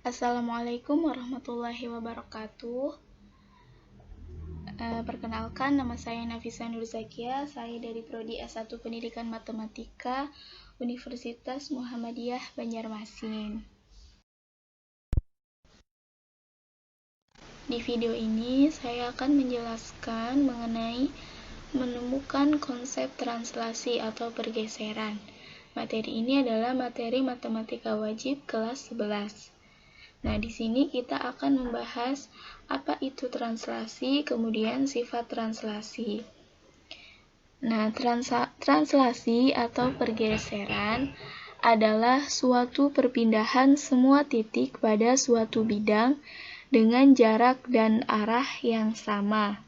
Assalamualaikum warahmatullahi wabarakatuh. Perkenalkan, nama saya Nafisa Nurzakia. Saya dari Prodi S1 Pendidikan Matematika Universitas Muhammadiyah Banjarmasin. Di video ini saya akan menjelaskan mengenai menemukan konsep translasi atau pergeseran. Materi ini adalah materi matematika wajib kelas 11. Nah, di sini kita akan membahas apa itu translasi, kemudian sifat translasi. Nah, translasi atau pergeseran adalah suatu perpindahan semua titik pada suatu bidang dengan jarak dan arah yang sama.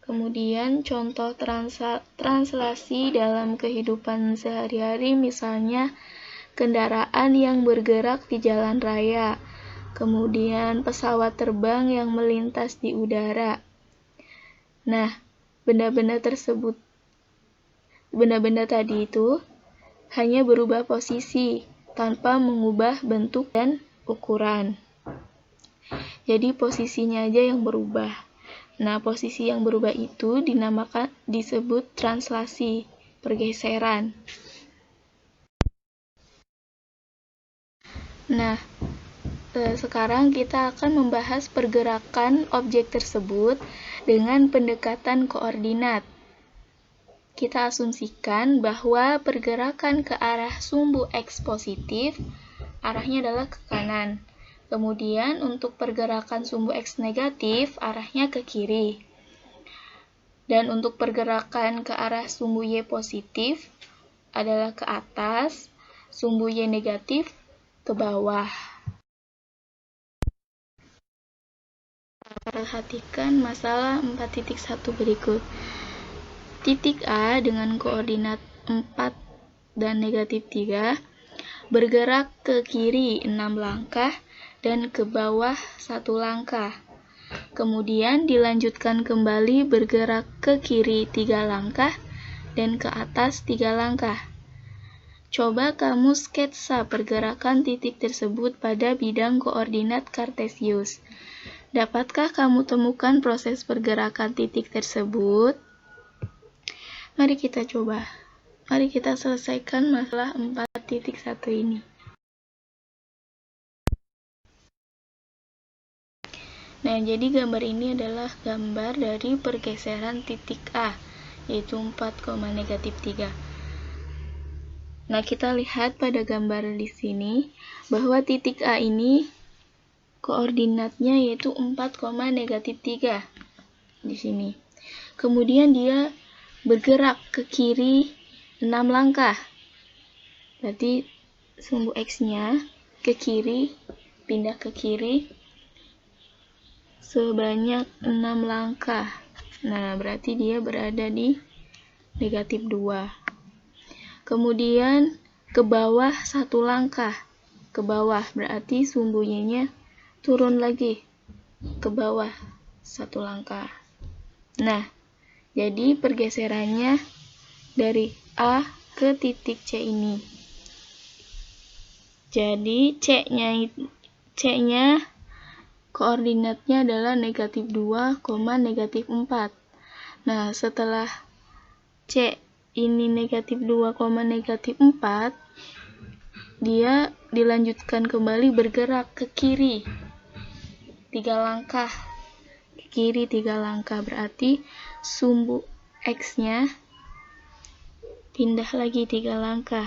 Kemudian contoh translasi dalam kehidupan sehari-hari, misalnya kendaraan yang bergerak di jalan raya, kemudian pesawat terbang yang melintas di udara. Nah, benda-benda tadi itu hanya berubah posisi tanpa mengubah bentuk dan ukuran. Jadi posisinya aja yang berubah. Nah, posisi yang berubah itu disebut translasi, pergeseran. Nah, sekarang kita akan membahas pergerakan objek tersebut dengan pendekatan koordinat. Kita asumsikan bahwa pergerakan ke arah sumbu X positif, arahnya adalah ke kanan. Kemudian untuk pergerakan sumbu X negatif, arahnya ke kiri. Dan untuk pergerakan ke arah sumbu Y positif adalah ke atas, sumbu Y negatif ke bawah. Perhatikan masalah 4.1 berikut. Titik A dengan koordinat 4 dan negatif 3 bergerak ke kiri 6 langkah dan ke bawah 1 langkah. Kemudian dilanjutkan kembali bergerak ke kiri 3 langkah dan ke atas 3 langkah. Coba kamu sketsa pergerakan titik tersebut pada bidang koordinat Kartesius. Dapatkah kamu temukan proses pergerakan titik tersebut? Mari kita coba. Mari kita selesaikan masalah 4.1 ini. Nah, jadi gambar ini adalah gambar dari pergeseran titik A, yaitu 4,-3. Nah, kita lihat pada gambar di sini bahwa titik A ini koordinatnya yaitu 4,-3 di sini. Kemudian dia bergerak ke kiri 6 langkah. Berarti sumbu X-nya ke kiri, pindah ke kiri sebanyak 6 langkah. Nah, berarti dia berada di negatif 2. Kemudian ke bawah 1 langkah. Ke bawah berarti sumbu Y-nya turun lagi ke bawah 1 langkah. Nah, jadi pergeserannya dari A ke titik C ini. Jadi C-nya koordinatnya adalah negatif 2, negatif 4. Nah, setelah C ini negatif 2, negatif 4, dia dilanjutkan kembali bergerak ke kiri 3 langkah. Ke kiri 3 langkah berarti sumbu X-nya pindah lagi 3 langkah.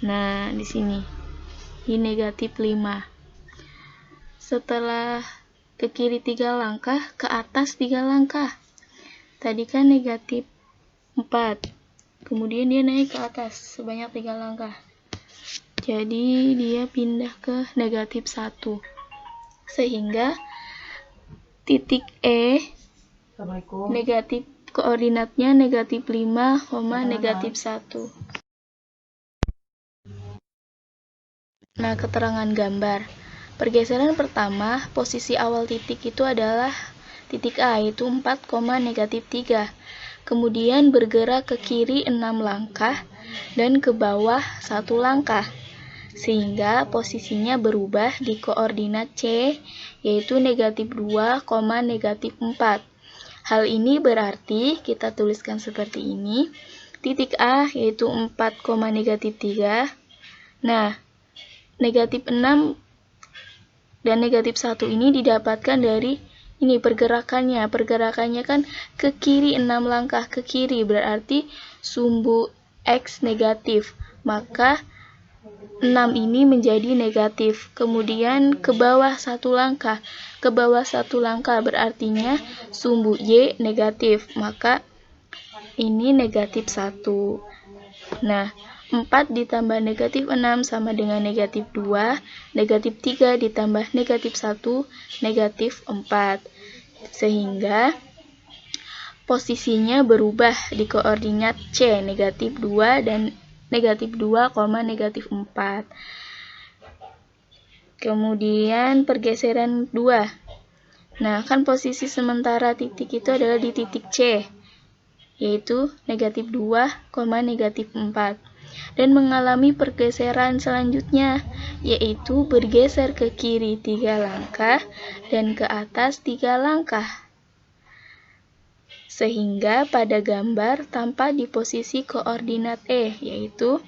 Nah, di sini ini negatif 5. Setelah ke kiri 3 langkah, ke atas 3 langkah. Tadi kan negatif 4. Kemudian dia naik ke atas sebanyak 3 langkah. Jadi dia pindah ke negatif 1. Sehingga titik E negatif koordinatnya negatif 5, negatif 1. Nah, keterangan gambar. Pergeseran pertama, posisi awal titik itu adalah titik A, yaitu 4,-3. Kemudian bergerak ke kiri 6 langkah dan ke bawah 1 langkah. sehingga posisinya berubah di koordinat C, yaitu negatif 2, negatif 4. Hal ini berarti kita tuliskan seperti ini. Titik A yaitu 4, negatif 3. Nah, negatif 6 dan negatif 1 ini didapatkan dari ini pergerakannya. Pergerakannya kan ke kiri 6 langkah ke kiri, berarti sumbu X negatif. Maka 6 ini menjadi negatif. Kemudian ke bawah 1 langkah. Ke bawah 1 langkah berartinya sumbu Y negatif. Maka ini negatif 1. Nah, 4 ditambah negatif 6 sama dengan negatif 2. Negatif 3 ditambah negatif 1, negatif 4. Sehingga posisinya berubah di koordinat C, negatif 2 dan negatif 2, negatif 4. Kemudian pergeseran 2. Nah, kan posisi sementara titik itu adalah di titik C, yaitu negatif 2, negatif 4. Dan mengalami pergeseran selanjutnya, yaitu bergeser ke kiri 3 langkah dan ke atas 3 langkah. Sehingga pada gambar tampak di posisi koordinat E, yaitu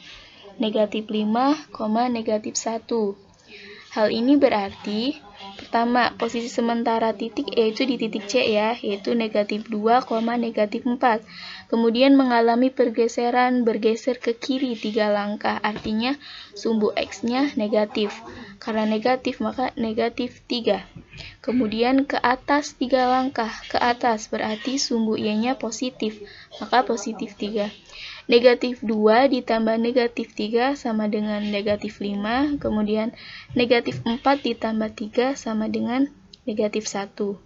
negatif 5, negatif 1. Hal ini berarti, pertama, posisi sementara titik yaitu di titik C ya, yaitu negatif 2, negatif 4. Kemudian mengalami pergeseran, bergeser ke kiri 3 langkah, artinya sumbu X-nya negatif. Karena negatif, maka negatif 3. Kemudian ke atas 3 langkah, ke atas berarti sumbu Y-nya positif, maka positif 3. Negatif 2 ditambah negatif 3 sama dengan negatif 5, kemudian negatif 4 ditambah 3 sama dengan negatif 1.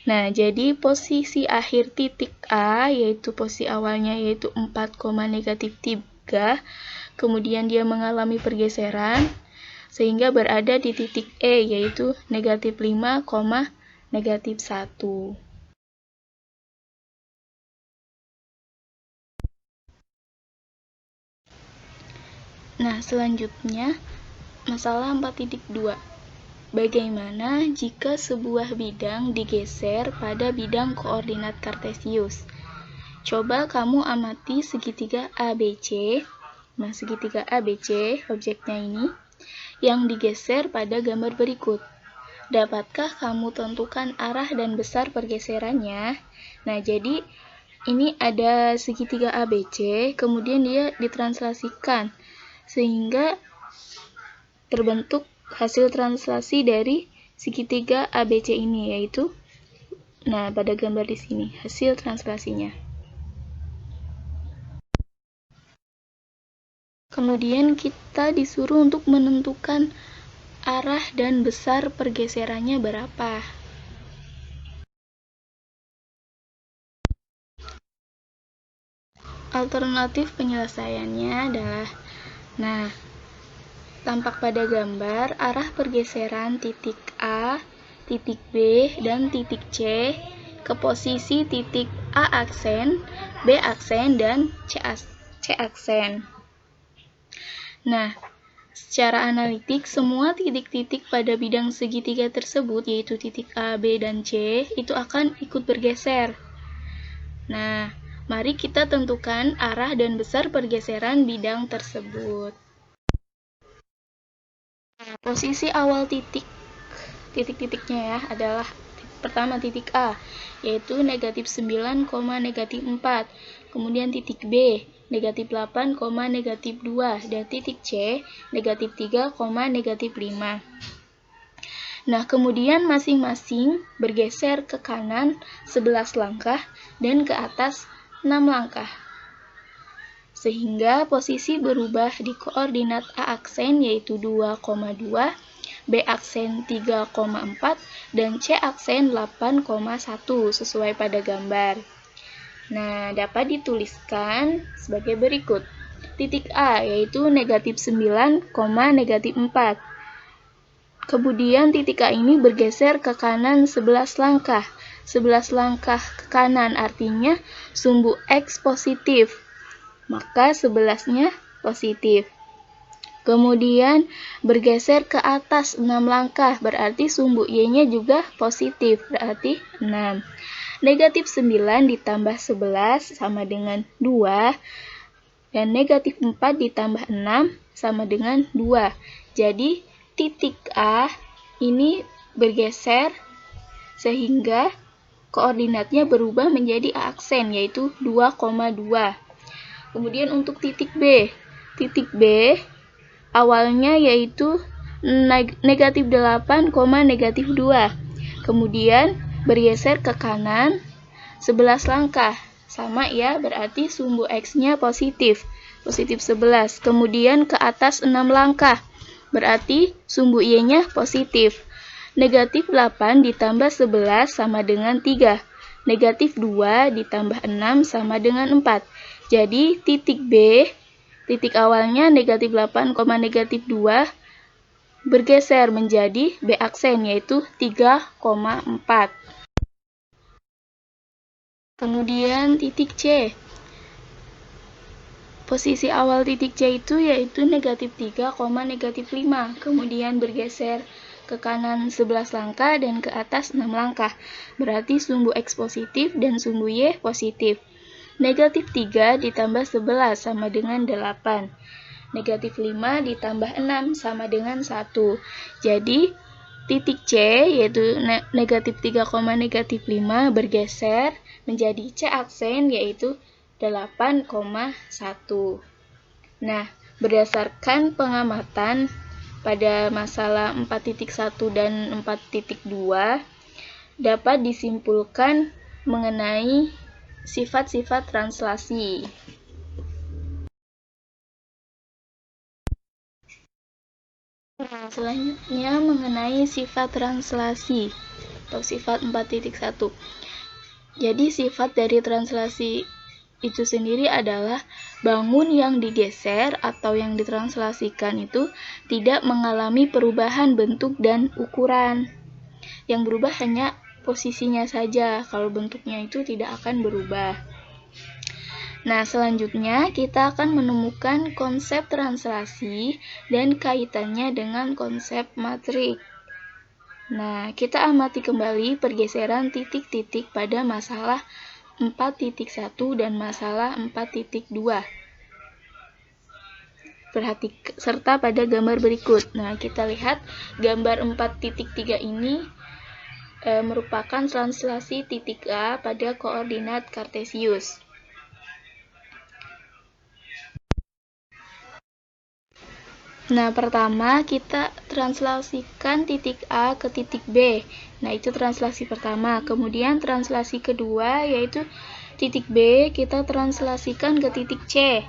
Nah, jadi posisi akhir titik A, yaitu posisi awalnya yaitu 4, negatif 3, kemudian dia mengalami pergeseran, sehingga berada di titik E, yaitu negatif 5, negatif 1. Nah, selanjutnya masalah 4.2. Bagaimana jika sebuah bidang digeser pada bidang koordinat kartesius? Coba kamu amati segitiga ABC. Nah, segitiga ABC, objeknya ini, yang digeser pada gambar berikut. Dapatkah kamu tentukan arah dan besar pergeserannya? Nah, jadi ini ada segitiga ABC, kemudian dia ditranslasikan, sehingga terbentuk hasil translasi dari segitiga ABC ini, yaitu, nah, pada gambar di sini, hasil translasinya. Kemudian kita disuruh untuk menentukan arah dan besar pergeserannya berapa. Alternatif penyelesaiannya adalah, nah, tampak pada gambar arah pergeseran titik A, titik B, dan titik C ke posisi titik A aksen, B aksen, dan C aksen. Nah, secara analitik, semua titik-titik pada bidang segitiga tersebut, yaitu titik A, B, dan C, itu akan ikut bergeser. Nah, mari kita tentukan arah dan besar pergeseran bidang tersebut. Posisi awal titik-titiknya ya adalah pertama titik A, yaitu negatif 9, negatif 4. Kemudian titik B, negatif 8, negatif 2. Dan titik C, negatif 3, negatif 5. Nah, kemudian masing-masing bergeser ke kanan 11 langkah dan ke atas 6 langkah. Sehingga posisi berubah di koordinat A aksen yaitu 2,2, B aksen 3,4, dan C aksen 8,1 sesuai pada gambar. Nah, dapat dituliskan sebagai berikut. Titik A yaitu negatif 9, negatif 4. Kemudian titik A ini bergeser ke kanan 11 langkah. 11 langkah ke kanan artinya sumbu X positif. Maka 11-nya positif. Kemudian bergeser ke atas 6 langkah, berarti sumbu Y-nya juga positif, berarti 6. Negatif 9 ditambah 11 sama dengan 2, dan negatif 4 ditambah 6 sama dengan 2. Jadi titik A ini bergeser sehingga koordinatnya berubah menjadi aksen, yaitu 2,2. Kemudian untuk titik B awalnya yaitu negatif 8, negatif 2. Kemudian bergeser ke kanan 11 langkah. Sama ya, berarti sumbu X-nya positif 11. Kemudian ke atas 6 langkah, berarti sumbu Y-nya positif. Negatif 8 ditambah 11 sama dengan 3. Negatif 2 ditambah 6 sama dengan 4. Jadi titik B, titik awalnya negatif 8, negatif 2, bergeser menjadi B aksen, yaitu 3,4. Kemudian titik C. Posisi awal titik C itu yaitu negatif 3, negatif 5. Kemudian bergeser ke kanan 11 langkah dan ke atas 6 langkah. Berarti sumbu X positif dan sumbu Y positif. Negatif 3 ditambah 11 sama dengan 8. Negatif 5 ditambah 6 sama dengan 1. Jadi titik C yaitu negatif 3, negatif 5 bergeser menjadi C aksen, yaitu 8,1. Nah, berdasarkan pengamatan pada masalah 4.1 dan 4.2 dapat disimpulkan mengenai sifat-sifat translasi. Selanjutnya mengenai sifat translasi atau sifat 4.1. Jadi sifat dari translasi itu sendiri adalah bangun yang digeser atau yang ditranslasikan itu tidak mengalami perubahan bentuk dan ukuran. Yang berubah hanya posisinya saja, kalau bentuknya itu tidak akan berubah. Nah, selanjutnya kita akan menemukan konsep translasi dan kaitannya dengan konsep matrik. Nah, kita amati kembali pergeseran titik-titik pada masalah 4.1 dan masalah 4.2. Serta pada gambar berikut. Nah, kita lihat gambar 4.3 ini merupakan translasi titik A pada koordinat kartesius. Nah, pertama kita translasikan titik A ke titik B. Nah, itu translasi pertama. Kemudian translasi kedua yaitu titik B kita translasikan ke titik C.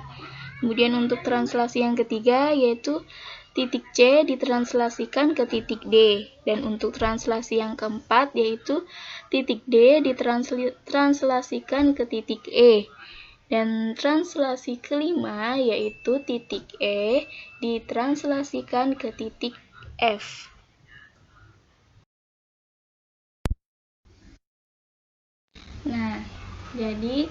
Kemudian untuk translasi yang ketiga yaitu titik C ditranslasikan ke titik D. Dan untuk translasi yang keempat yaitu titik D ditranslasikan ke titik E. Dan translasi kelima yaitu titik E ditranslasikan ke titik F. Nah, jadi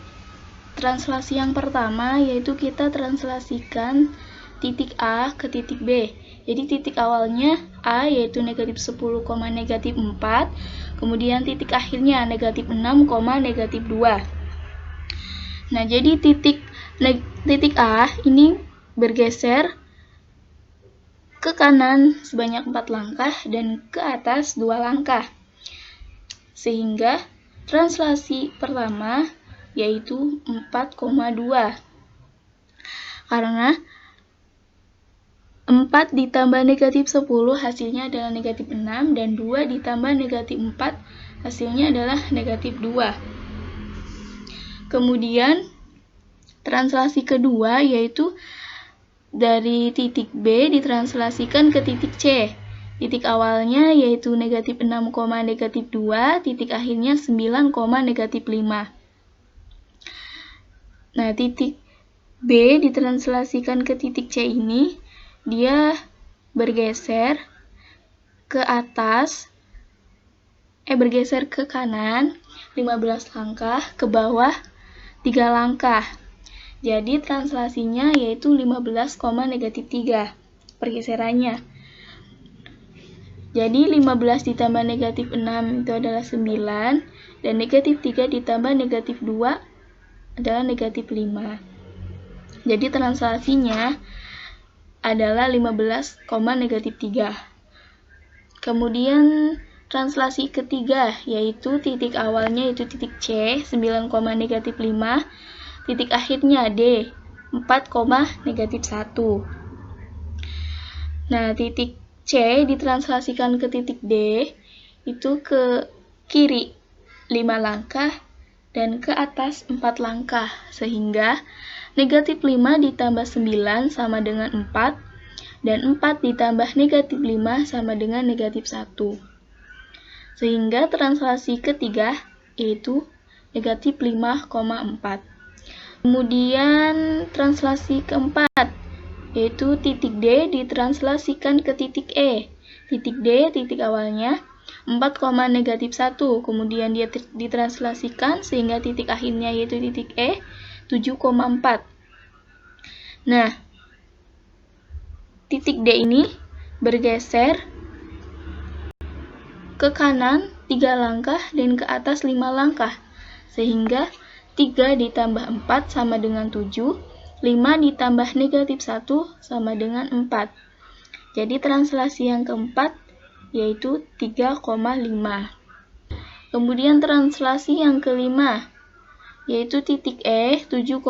translasi yang pertama yaitu kita translasikan titik A ke titik B. Jadi titik awalnya A yaitu negatif 10, negatif 4. Kemudian titik akhirnya negatif 6, negatif 2. Nah, jadi titik A ini bergeser ke kanan sebanyak 4 langkah dan ke atas 2 langkah. Sehingga translasi pertama yaitu 4,2. Karena 4 ditambah negatif 10 hasilnya adalah negatif 6 dan 2 ditambah negatif 4 hasilnya adalah negatif 2. Kemudian translasi kedua yaitu dari titik B ditranslasikan ke titik C. Titik awalnya yaitu negatif 6, negatif 2, titik akhirnya 9, negatif 5. Nah, titik B ditranslasikan ke titik C ini, dia bergeser ke atas, bergeser ke kanan 15 langkah, ke bawah 3 langkah. Jadi translasinya yaitu 15, negatif 3. pergeserannya. Jadi 15 ditambah negatif 6 itu adalah 9, dan negatif 3 ditambah negatif 2 adalah negatif 5. Jadi translasinya adalah 15, negatif 3. Kemudian translasi ketiga, yaitu titik awalnya itu titik C, 9, negatif 5, titik akhirnya D, 4, negatif 1. Nah, titik C ditranslasikan ke titik D, itu ke kiri 5 langkah dan ke atas 4 langkah, sehingga negatif 5 ditambah 9 sama dengan 4, dan 4 ditambah negatif 5 sama dengan negatif 1. Sehingga translasi ketiga yaitu negatif 5,4. Kemudian translasi keempat, yaitu titik D ditranslasikan ke titik E. Titik D, titik awalnya 4, negatif 1, kemudian dia ditranslasikan sehingga titik akhirnya yaitu titik E, 7,4. Nah, titik D ini bergeser ke kanan 3 langkah dan ke atas 5 langkah, sehingga 3 ditambah 4 sama dengan 7, 5 ditambah negatif 1 sama dengan 4. Jadi translasi yang keempat yaitu 3,5. Kemudian translasi yang kelima yaitu titik E, 7,4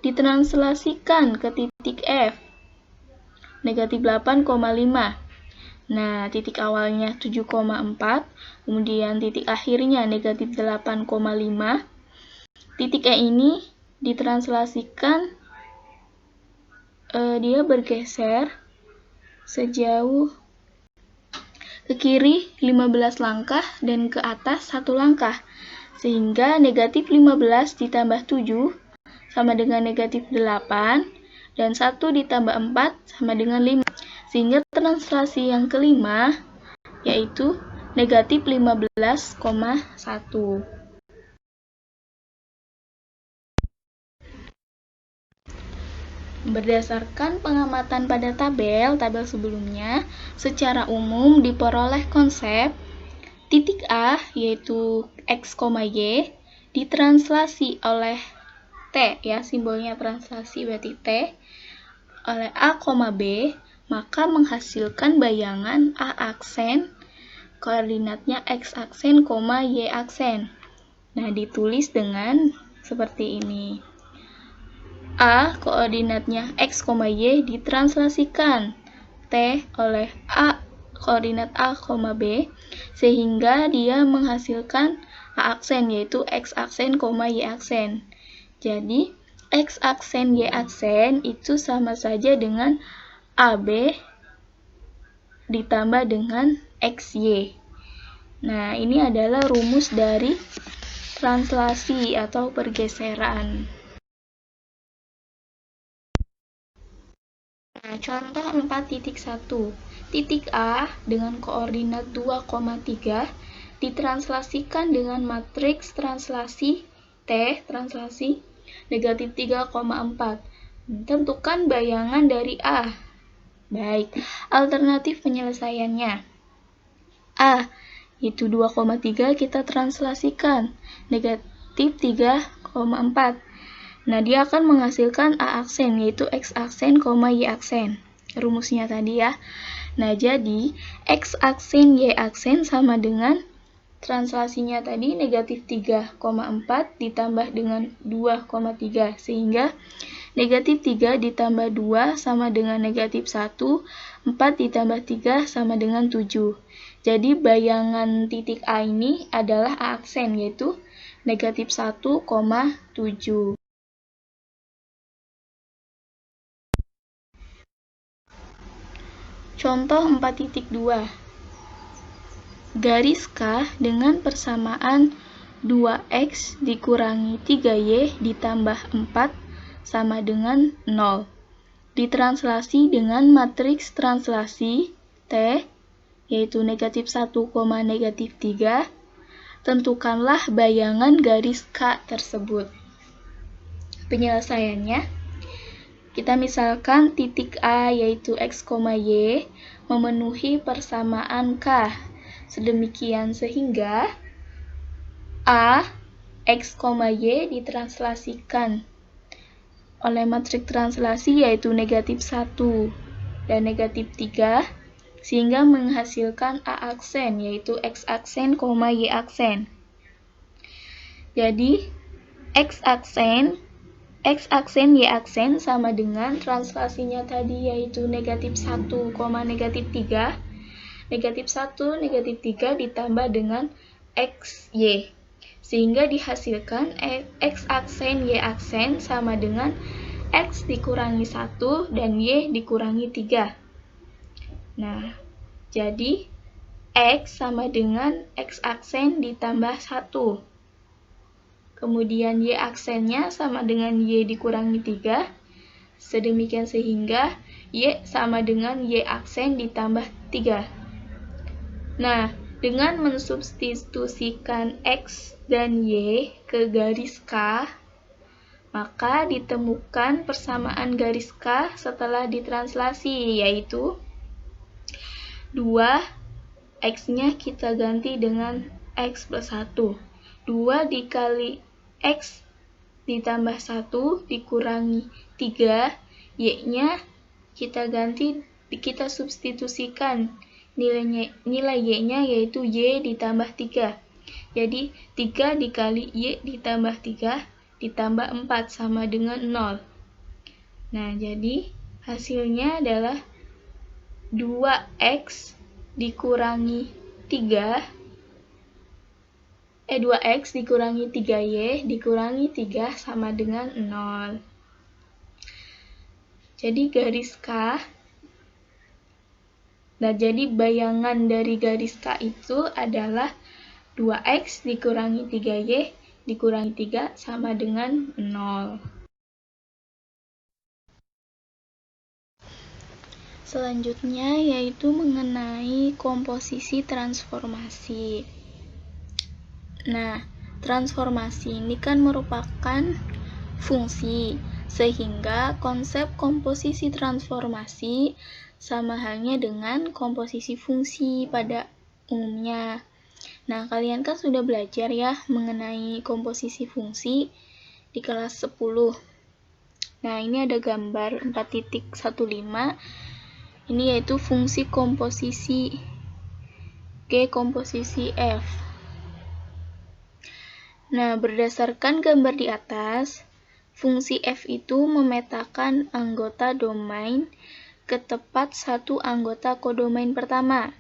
ditranslasikan ke titik F, negatif 8,5. Nah, titik awalnya 7,4, kemudian titik akhirnya negatif 8,5. Titik E ini ditranslasikan, dia bergeser sejauh ke kiri 15 langkah dan ke atas 1 langkah, sehingga negatif 15 ditambah 7 sama dengan negatif 8, dan 1 ditambah 4 sama dengan 5. Sehingga translasi yang kelima yaitu negatif 15,1. Berdasarkan pengamatan pada tabel sebelumnya, secara umum diperoleh konsep titik A yaitu X, Y ditranslasi oleh T, ya, simbolnya translasi berarti T, oleh A, B, maka menghasilkan bayangan A aksen, koordinatnya X aksen, Y aksen. Nah, ditulis dengan seperti ini. A, koordinatnya X, Y ditranslasikan T oleh A, koordinat A, B, sehingga dia menghasilkan A aksen, yaitu X aksen, Y aksen. Jadi, X aksen, Y aksen itu sama saja dengan AB ditambah dengan XY. Nah, ini adalah rumus dari translasi atau pergeseran. Nah, contoh 4.1. Titik A dengan koordinat 2,3 ditranslasikan dengan matriks translasi T, translasi negatif 3,4. Tentukan bayangan dari A. Baik, alternatif penyelesaiannya. A, itu 2,3 kita translasikan negatif 3,4. Nah, dia akan menghasilkan A aksen, yaitu X aksen, Y aksen. Rumusnya tadi, ya. Nah, jadi X aksen, Y aksen sama dengan translasinya tadi negatif 3,4 ditambah dengan 2,3. Sehingga negatif 3 ditambah 2 sama dengan negatif 1, 4 ditambah 3 sama dengan 7. Jadi bayangan titik A ini adalah A aksen, yaitu negatif 1,7. Contoh 4.2. Garis K dengan persamaan 2X dikurangi 3Y ditambah 4 sama dengan 0. Ditranslasi dengan matriks translasi T, yaitu negatif 1, negatif 3. Tentukanlah bayangan garis K tersebut. Penyelesaiannya, Kita misalkan titik A yaitu X, Y memenuhi persamaan K. Sedemikian sehingga A, X, Y ditranslasikan oleh matriks translasi yaitu negatif 1 dan negatif 3 sehingga menghasilkan A aksen yaitu X aksen, Y aksen. Jadi X aksen, Y aksen sama dengan translasinya tadi yaitu negatif 1, negatif 3. Negatif 1, negatif 3 ditambah dengan X, Y. Sehingga dihasilkan X aksen, Y aksen sama dengan X dikurangi 1 dan Y dikurangi 3. Nah, jadi X sama dengan X aksen ditambah 1. Kemudian Y aksennya sama dengan Y dikurangi 3. Sedemikian sehingga Y sama dengan Y aksen ditambah 3. Nah, dengan mensubstitusikan X dan Y ke garis K, maka ditemukan persamaan garis K setelah ditranslasi, yaitu 2, X-nya kita ganti dengan X plus 1. 2 dikali X ditambah 1 dikurangi 3, Y-nya kita ganti, kita substitusikan nilai Y-nya yaitu Y ditambah 3. Jadi 3 dikali Y ditambah 3 ditambah 4 sama dengan 0. Nah, jadi hasilnya adalah 2X dikurangi 3 2X dikurangi 3Y dikurangi 3 sama dengan 0. Jadi garis K, nah jadi bayangan dari garis K itu adalah 2X dikurangi 3Y dikurangi 3 sama dengan 0. Selanjutnya yaitu mengenai komposisi transformasi. Nah, transformasi ini kan merupakan fungsi, sehingga konsep komposisi transformasi sama halnya dengan komposisi fungsi pada umumnya. Nah, kalian kan sudah belajar ya mengenai komposisi fungsi di kelas 10. Nah, ini ada gambar 4.15. Ini yaitu fungsi komposisi G komposisi F. Nah, berdasarkan gambar di atas, fungsi F itu memetakan anggota domain ke tepat satu anggota kodomain pertama,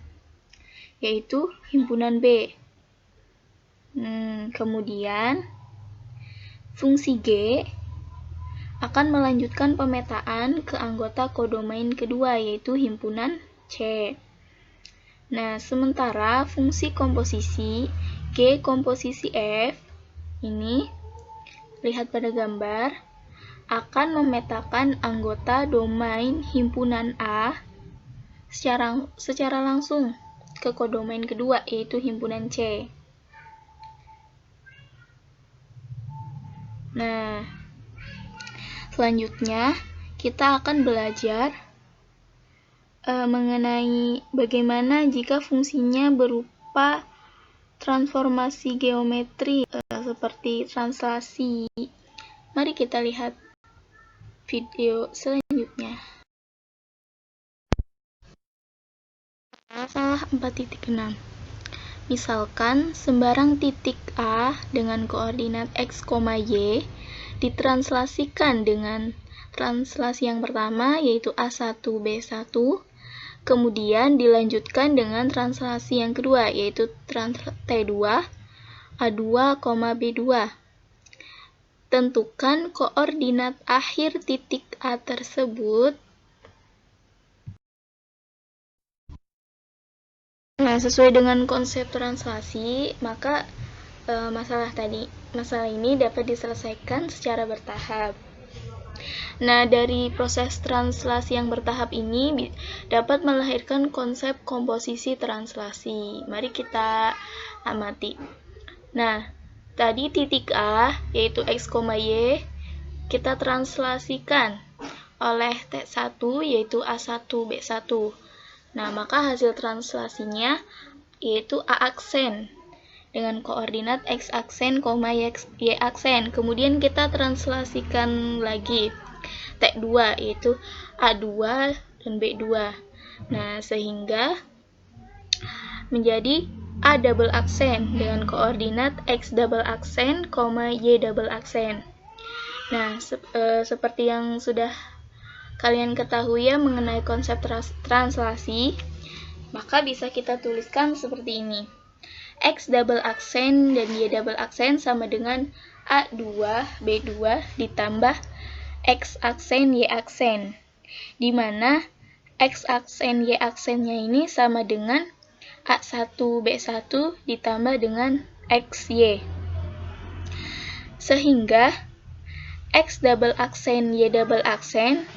yaitu himpunan B. Kemudian, fungsi G akan melanjutkan pemetaan ke anggota kodomain kedua, yaitu himpunan C. Nah, sementara fungsi komposisi G komposisi F ini, lihat pada gambar, akan memetakan anggota domain himpunan A secara langsung ke kodomain kedua, yaitu himpunan C. Nah, selanjutnya kita akan belajar mengenai bagaimana jika fungsinya berupa transformasi geometri seperti translasi. Mari kita lihat video selanjutnya. Masalah 4.6. Misalkan sembarang titik A dengan koordinat X, Y ditranslasikan dengan translasi yang pertama yaitu A1, B1, kemudian dilanjutkan dengan translasi yang kedua yaitu T2, A2, B2. Tentukan koordinat akhir titik A tersebut. Nah, sesuai dengan konsep translasi, maka masalah ini dapat diselesaikan secara bertahap. Nah, dari proses translasi yang bertahap ini dapat melahirkan konsep komposisi translasi. Mari kita amati. Nah, tadi titik A, yaitu X, Y, kita translasikan oleh T1 yaitu A1B1. Nah, maka hasil translasinya yaitu A aksen dengan koordinat X aksen, Y aksen. Kemudian kita translasikan lagi T2 yaitu A2 dan B2. Nah, sehingga menjadi A double aksen dengan koordinat X double aksen, Y double aksen. Nah, seperti yang sudah kalian ketahui ya mengenai konsep translasi, maka bisa kita tuliskan seperti ini. X double aksen dan Y double aksen sama dengan A2, B2 ditambah X aksen, Y aksen. Di mana X aksen, Y aksennya ini sama dengan A1, B1 ditambah dengan XY. Sehingga X double aksen, Y double aksen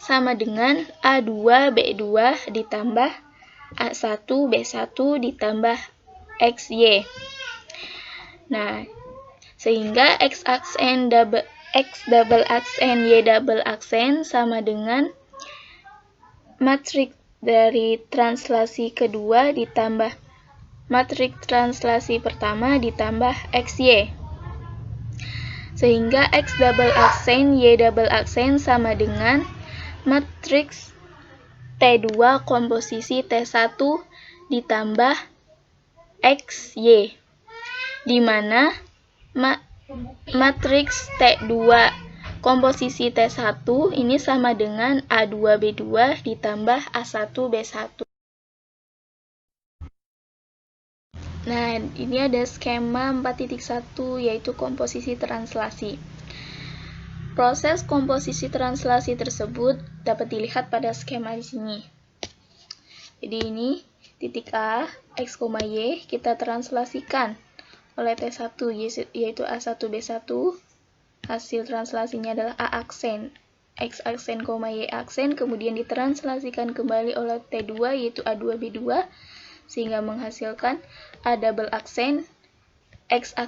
sama dengan A2, B2 ditambah A1, B1 ditambah XY. Nah, sehingga X double aksen, Y double aksen sama dengan matriks dari translasi kedua ditambah matriks translasi pertama ditambah XY. Sehingga X double aksen, Y double aksen sama dengan matriks T2 komposisi T1 ditambah XY, di mana matriks T2 komposisi T1 ini sama dengan A2B2 ditambah A1B1. Nah, ini ada skema 4.1 yaitu komposisi translasi. Proses komposisi translasi tersebut dapat dilihat pada skema di sini. Jadi ini titik A, X, Y kita translasikan oleh T1 yaitu A1B1. Hasil translasinya adalah A aksen, X aksen, Y aksen, kemudian ditranslasikan kembali oleh T2 yaitu A2B2 sehingga menghasilkan A double aksen, X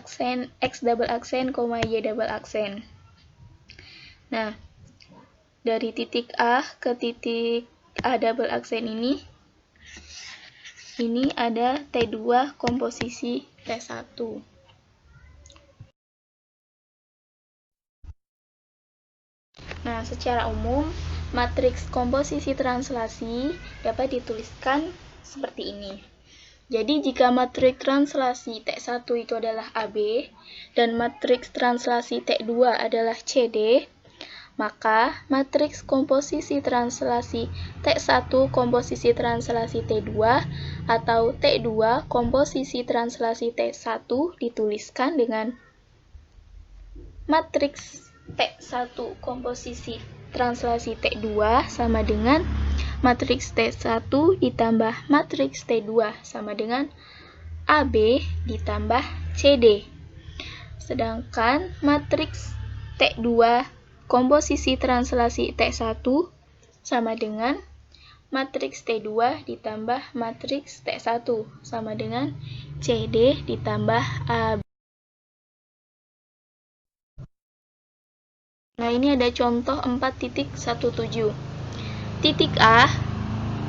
double aksen, Y double aksen. Nah, dari titik A ke titik A double aksen ini ada T2 komposisi T1. Nah, secara umum, matriks komposisi translasi dapat dituliskan seperti ini. Jadi, jika matriks translasi T1 itu adalah AB dan matriks translasi T2 adalah CD, maka matriks komposisi translasi T1 komposisi translasi T2 atau T2 komposisi translasi T1 dituliskan dengan matriks T1 komposisi translasi T2 sama dengan matriks T1 ditambah matriks T2 sama dengan AB ditambah CD. Sedangkan matriks T2 komposisi translasi T1 sama dengan matriks T2 ditambah matriks T1 sama dengan CD ditambah AB. Nah, ini ada contoh 4.17. Titik A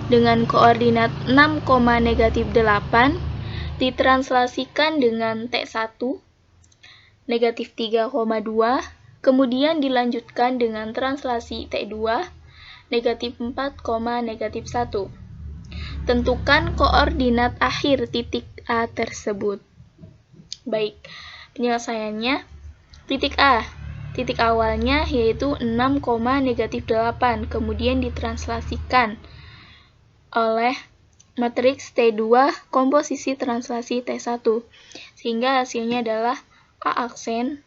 dengan koordinat 6,-8 ditranslasikan dengan T1 negatif 3,2, kemudian dilanjutkan dengan translasi T2 negatif 4,-1. Tentukan koordinat akhir titik A tersebut. Baik, penyelesaiannya titik A. Titik awalnya yaitu 6,-8, kemudian ditranslasikan oleh matriks T2 komposisi translasi T1, sehingga hasilnya adalah A aksen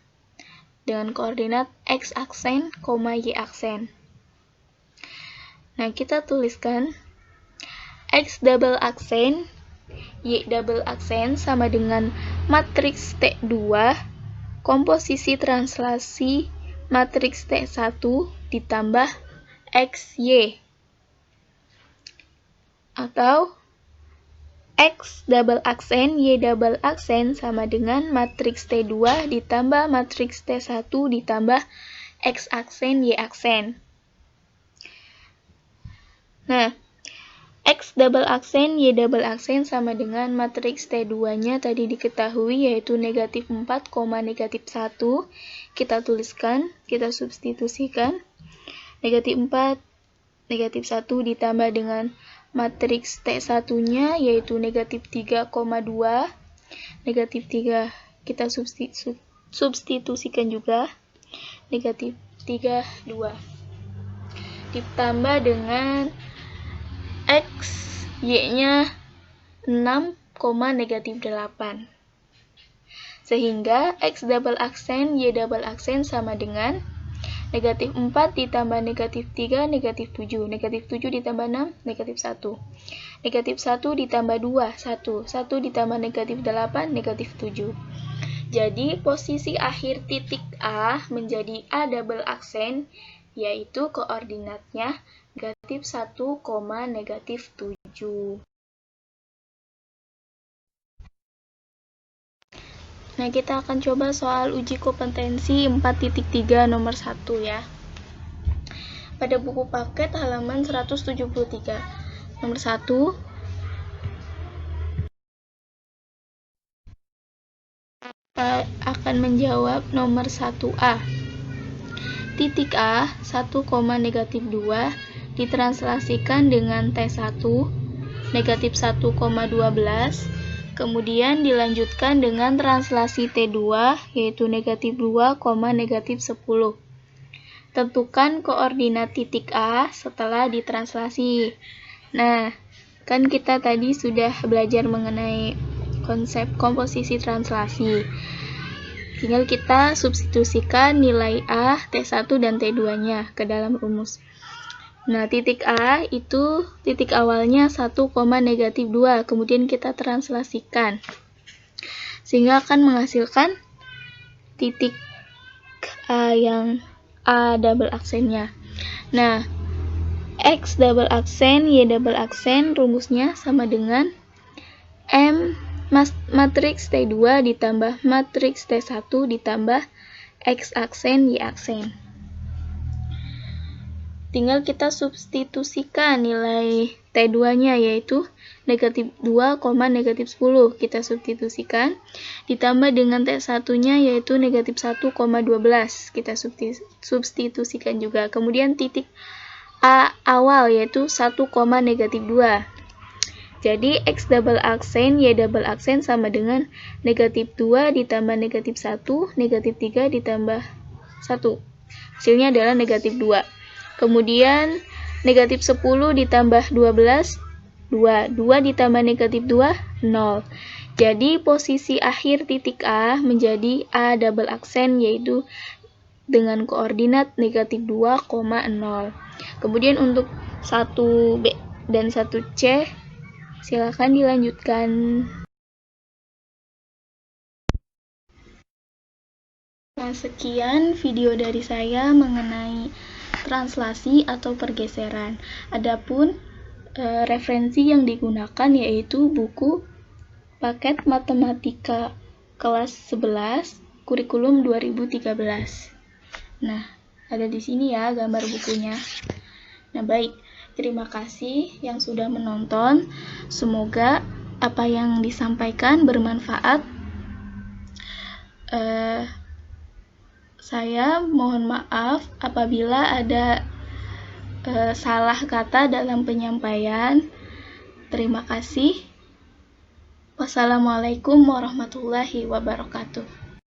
dengan koordinat X aksen, Y aksen. Nah, kita tuliskan X double aksen, Y double aksen sama dengan matriks T2 komposisi translasi matriks T1 ditambah XY, atau X double aksen, Y double aksen sama dengan matriks T2 ditambah matriks T1 ditambah X aksen, Y aksen. Nah, X double aksen, Y double aksen sama dengan matriks T2-nya tadi diketahui yaitu negatif 4, negatif 1. Kita tuliskan, kita substitusikan. Negatif 4, negatif 1 ditambah dengan matriks T1-nya yaitu negatif 3, 2. Negatif 3 kita substitusikan juga. Negatif 3, 2. Ditambah dengan X, Y-nya 6, negatif 8. Sehingga X double aksen, Y double aksen sama dengan negatif 4 ditambah negatif 3, negatif 7. Negatif 7 ditambah 6, negatif 1. Negatif 1 ditambah 2, 1. 1 ditambah negatif 8, negatif 7. Jadi, posisi akhir titik A menjadi A double aksen, yaitu koordinatnya negatif 1, negatif 7. Nah, kita akan coba soal uji kompetensi 4.3 nomor 1 ya. Pada buku paket halaman 173. Nomor 1. Akan menjawab nomor 1A. Titik A, 1, negatif 2 ditranslasikan dengan T1, negatif 1, 12, kemudian dilanjutkan dengan translasi T2, yaitu negatif 2, negatif 10. Tentukan koordinat titik A setelah ditranslasi. Nah, kan kita tadi sudah belajar mengenai konsep komposisi translasi. Tinggal kita substitusikan nilai A, T1, dan T2-nya ke dalam rumus. Nah, titik A itu titik awalnya 1, negatif 2. Kemudian kita translasikan. Sehingga akan menghasilkan titik A yang A double aksennya. Nah, X double aksen, Y double aksen rumusnya sama dengan M matriks T2 ditambah matriks T1 ditambah X aksen, Y aksen. Tinggal kita substitusikan nilai T2-nya yaitu negatif 2, negatif 10. Kita substitusikan. Ditambah dengan T1-nya yaitu negatif 1, 12. Kita substitusikan juga. Kemudian titik A awal yaitu 1, negatif 2. Jadi X double aksen, Y double aksen sama dengan negatif 2 ditambah negatif 1, negatif 3 ditambah 1. Hasilnya adalah negatif 2. Kemudian negatif 10 ditambah 12, 2. 2 ditambah negatif 2, 0. Jadi posisi akhir titik A menjadi A double aksen yaitu dengan koordinat negatif 2, 0. Kemudian untuk 1B dan 1C silakan dilanjutkan. Nah, sekian video dari saya mengenai translasi atau pergeseran. Adapun referensi yang digunakan yaitu buku paket matematika kelas 11 kurikulum 2013. Nah, ada di sini ya gambar bukunya. Nah, baik. Terima kasih yang sudah menonton. Semoga apa yang disampaikan bermanfaat. Saya mohon maaf apabila ada salah kata dalam penyampaian. Terima kasih. Wassalamualaikum warahmatullahi wabarakatuh.